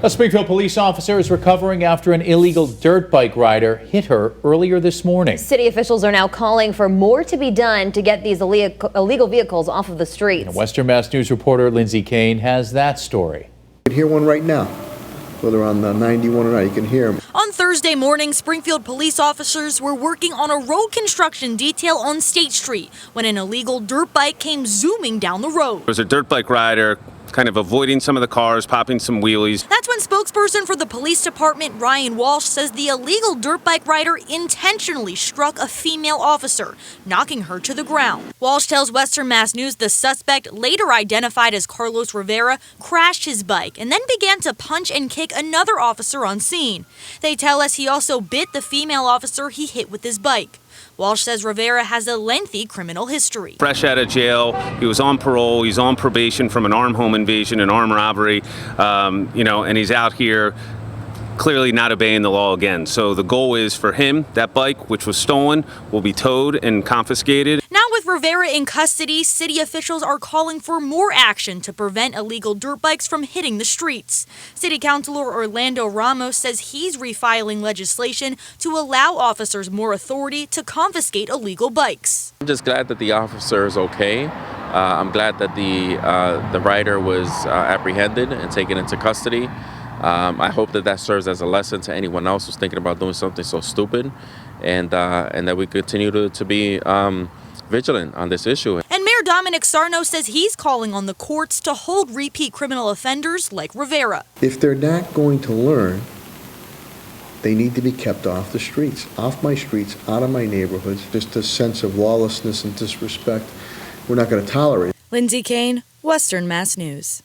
A Springfield police officer is recovering after an illegal dirt bike rider hit her earlier this morning. City officials are now calling for more to be done to get these illegal vehicles off of the streets. And Western Mass News reporter Lindsay Kane has that story. You can hear one right now. Whether on the 91 or not, you can hear them. On Thursday morning, Springfield police officers were working on a road construction detail on State Street when an illegal dirt bike came zooming down the road. There was a dirt bike rider kind of avoiding some of the cars, popping some wheelies. That's when spokesperson for the police department, Ryan Walsh, says the illegal dirt bike rider intentionally struck a female officer, knocking her to the ground. Walsh tells Western Mass News the suspect, later identified as Carlos Rivera, crashed his bike and then began to punch and kick another officer on scene. They tell us he also bit the female officer he hit with his bike. Walsh says Rivera has a lengthy criminal history. Fresh out of jail, he was on parole, he's on probation from an armed home invasion, an armed robbery, and he's out here clearly not obeying the law again. So the goal is for him, that bike, which was stolen, will be towed and confiscated. Now with Rivera in custody, city officials are calling for more action to prevent illegal dirt bikes from hitting the streets. City Councilor Orlando Ramos says he's refiling legislation to allow officers more authority to confiscate illegal bikes. I'm just glad that the officer is okay. I'm glad that the rider was apprehended and taken into custody. I hope that serves as a lesson to anyone else who's thinking about doing something so stupid, and that we continue to be vigilant on this issue. And Mayor Dominic Sarno says he's calling on the courts to hold repeat criminal offenders like Rivera. If they're not going to learn, they need to be kept off the streets, off my streets, out of my neighborhoods. Just a sense of lawlessness and disrespect, we're not going to tolerate. Lindsay Kane, Western Mass News.